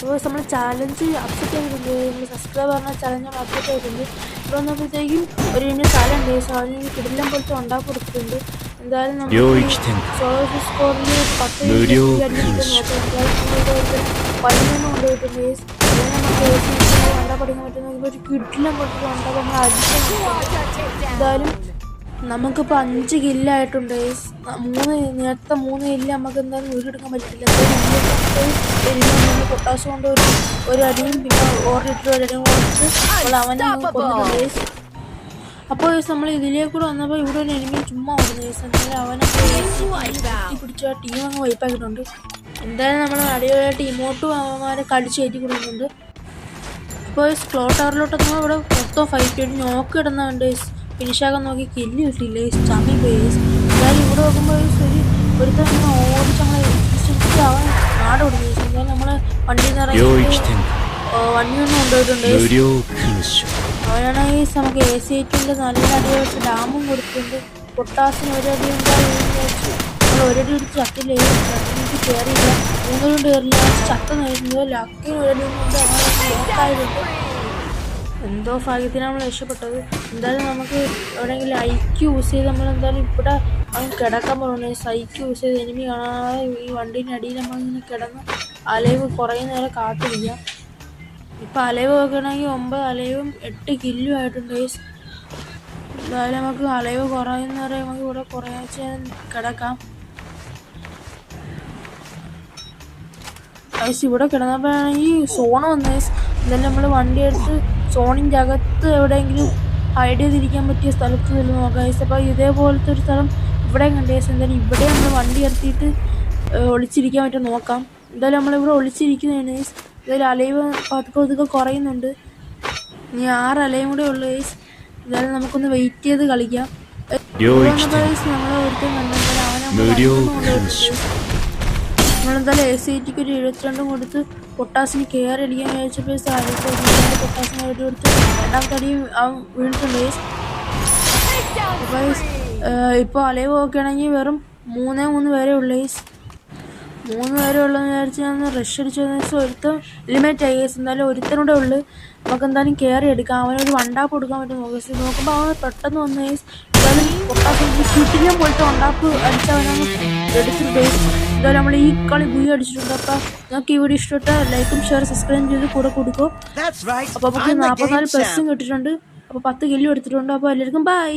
അപ്പോൾ നമ്മൾ challenge upset ചെയ്തിട്ടുണ്ട്. നമ്മൾ സബ്സ്ക്രൈബ് പറഞ്ഞ ചാലഞ്ച് നമ്മൾ അപ്സെറ്റ് ചെയ്തിട്ടുണ്ട്. ഇപ്പോൾ വന്നപ്പോഴത്തേക്കും ഒരു സ്ഥലമുണ്ട്. അതിന് കിടിലം പോലത്തെ ഉണ്ടാക്കി കൊടുത്തിട്ടുണ്ട്. എന്തായാലും നമ്മൾ സോളോ സ്കോറിൽ 10 പതിനൊന്നും കൊണ്ടുപോയിട്ടുണ്ട്. നമുക്ക് ഉണ്ടാ പഠിക്കാൻ പറ്റുന്ന ഒരു കിടിലം പോലത്തെ ഉണ്ടാകും നമ്മൾ അടിച്ചു. എന്തായാലും നമുക്കിപ്പോൾ 5 കില്ലായിട്ടുണ്ട്. നേരത്തെ 3 കില്ല് നമുക്ക് എന്തായാലും വീടെടുക്കാൻ പറ്റില്ല. പൊട്ടാസ് കൊണ്ട് ഒരു അടിയും പിന്നെ ഓർഡിട്ട് ഒരു അടിയും കൊടുത്ത് അവനെ കൊന്നിട്ടുണ്ട്. അപ്പോൾ നമ്മൾ ഇതിലേക്കൂടെ വന്നപ്പോൾ ഇവിടെ ഒരു എനിമി ചുമ്മാ ഓടുന്നത്. അവനെ പിടിച്ച ടീം അങ്ങ് വൈപ്പാക്കിയിട്ടുണ്ട്. എന്തായാലും നമ്മൾ അടിപൊളിയായിട്ട് ഇമോട്ടും അവന്മാരെ കടിച്ച് കയറ്റി കൊടുക്കുന്നുണ്ട്. ഇപ്പോൾ ക്ലോ ടവറിലോട്ടൊന്നും ഇവിടെ മൊത്തം ഫൈറ്റ് ചെയ്ത് നോക്കി ഇടുന്നുണ്ട്. ഫിനിഷാക്കാൻ നോക്കി കില്ല് കിട്ടിയില്ല. ചമി പോയി. എന്തായാലും ഇവിടെ നോക്കുമ്പോൾ ഒരുത്തൻ ഓടിച്ചങ്ങനെ അവൻ നാട് ഓടുന്നു. എന്തായാലും നമ്മള് വണ്ടിയിൽ നിന്ന് വണ്ടിയൊന്നും കൊണ്ടുപോയിട്ടുണ്ട്. അവനാണെങ്കിൽ നമുക്ക് AC8 നല്ല അടിയായിട്ട് ഡാമും കൊടുത്തിട്ടുണ്ട്. പൊട്ടാസിന് ഒരടി നമ്മൾ ഒരടി പിടിച്ച് ചത്തില്ല. എനിക്ക് കയറിയില്ല. 3 കൊണ്ട് കയറില്ല. ചത്ത നേരുന്നത് ലക്കിന് ഒരടി കൊണ്ട് നോക്കായിട്ടുണ്ട്. എന്തോ ഭാഗ്യത്തിന് നമ്മൾ രക്ഷപ്പെട്ടത്. എന്തായാലും നമുക്ക് എവിടെയെങ്കിലും ഐക്യു യൂസ് ചെയ്ത് നമ്മളെന്തായാലും ഇവിടെ അവൻ കിടക്കാൻ പോകുന്നത്. ഐക്യു യൂസ് ചെയ്ത് എനിമി കാണാതെ ഈ വണ്ടീൻ്റെ അടിയിൽ നമ്മളിങ്ങനെ കിടന്ന് അലൈവ് കുറേ നേരം കാത്തിരിക്കാം. ഇപ്പം അലൈവ് നോക്കുകയാണെങ്കിൽ 9 അലൈവും 8 കില്ലും ആയിട്ടുണ്ട്. എന്തായാലും നമുക്ക് അലൈവ് കുറയുന്നവരെ നമുക്ക് ഇവിടെ കുറേ കിടക്കാം. ഇവിടെ കിടന്നപ്പോഴാണെങ്കിൽ സോണ് വന്നേ. എന്തായാലും നമ്മൾ വണ്ടി എടുത്ത് സോണിൻ്റെ അകത്ത് എവിടെയെങ്കിലും ഹൈഡ് ചെയ്തിരിക്കാൻ പറ്റിയ സ്ഥലത്ത് നിന്ന് നോക്കാം. അപ്പോൾ ഇതേപോലത്തെ ഒരു സ്ഥലം ഇവിടെ കണ്ടേ. എന്തായാലും ഇവിടെ നമ്മൾ വണ്ടി നിർത്തിയിട്ട് ഒളിച്ചിരിക്കാൻ പറ്റും നോക്കാം. എന്തായാലും നമ്മളിവിടെ ഒളിച്ചിരിക്കുന്നതാണ്. എന്തായാലും അലൈവ് പതുക്കെ കുറയുന്നുണ്ട്. ഇനി 6 അലയും കൂടെ ഉള്ളു. എന്തായാലും നമുക്കൊന്ന് വെയിറ്റ് ചെയ്ത് കളിക്കാം. നമ്മൾ ഒരുത്തം കണ്ടെങ്കിൽ അവനെ നമ്മളെന്തായാലും AC8 ഒരു 72 കൊടുത്ത് പൊട്ടാസിന് കയറി അടിക്കാൻ വിചാരിച്ചപ്പോൾ പൊട്ടാസിന് വേണ്ടി കൊടുത്ത് രണ്ടാമത്തെ അടിയും അവൻ വീണിട്ടുണ്ട്. അപ്പോൾ ഇപ്പോൾ അലൈവ് നോക്കുകയാണെങ്കിൽ വെറും 3 പേരേ ഉള്ളൂ. 3 പേരേ ഉള്ളതെന്ന് വിചാരിച്ച് ഞാൻ റഷ് അടിച്ചു ഒരുത്തം എലിമിനേറ്റ് ആയി. എന്തായാലും ഒരുത്തനൂടെ ഉള്ളു. നമുക്ക് എന്തായാലും കയറി എടുക്കാം. അവനൊരു വണ്ടാപ്പ് കൊടുക്കാൻ പറ്റും. നോക്കുമ്പോൾ അവൻ പെട്ടെന്ന് വന്ന് എന്തായാലും പൊട്ടാസ് ചുറ്റിലും പോയിട്ട് വണ്ടാപ്പ് അടിച്ചവനാണ് എടുത്തിട്ട്. എന്തായാലും നമ്മൾ ഈ കളി ബുയി അടിച്ചിട്ടുണ്ട്. അപ്പോൾ നിങ്ങൾക്ക് ഈ വീഡിയോ ഇഷ്ടപ്പെട്ടാൽ ലൈക്കും ഷെയർ സബ്സ്ക്രൈബ് ചെയ്ത് കൂടെ കൊടുക്കും. അപ്പോൾ നമുക്ക് 44 പ്ലസും കിട്ടിയിട്ടുണ്ട്. അപ്പോൾ 10 കില്ലും എടുത്തിട്ടുണ്ട്. അപ്പോൾ എല്ലാവർക്കും ബൈ.